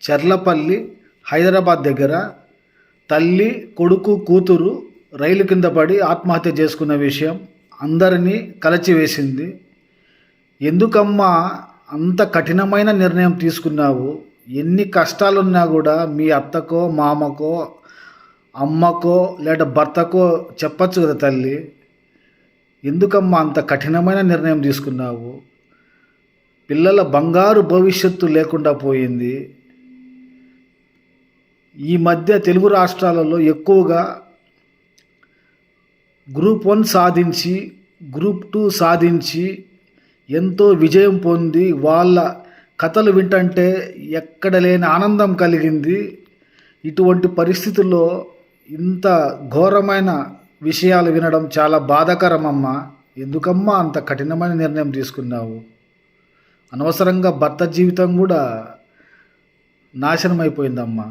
చర్లపల్లి హైదరాబాద్ దగ్గర తల్లి కొడుకు కూతురు రైలు కింద పడి ఆత్మహత్య చేసుకున్న విషయం అందరినీ కలచివేసింది. ఎందుకమ్మా అంత కఠినమైన నిర్ణయం తీసుకున్నావు? ఎన్ని కష్టాలున్నా కూడా మీ అత్తకో మామకో అమ్మకో లేదా భర్తకో చెప్పచ్చు కదా తల్లి. ఎందుకమ్మా అంత కఠినమైన నిర్ణయం తీసుకున్నావు? పిల్లల బంగారు భవిష్యత్తు లేకుండా పోయింది. ఈ మధ్య తెలుగు రాష్ట్రాలలో ఎక్కువగా గ్రూప్ 1 సాధించి గ్రూప్ 2 సాధించి ఎంతో విజయం పొంది వాళ్ళ కథలు వింటంటే ఎక్కడ లేని ఆనందం కలిగింది. ఇటువంటి పరిస్థితుల్లో ఇంత ఘోరమైన విషయాలు వినడం చాలా బాధాకరమమ్మా. ఎందుకమ్మా అంత కఠినమైన నిర్ణయం తీసుకున్నావు? అనవసరంగా భర్త జీవితం కూడా నాశనం అయిపోయిందమ్మా.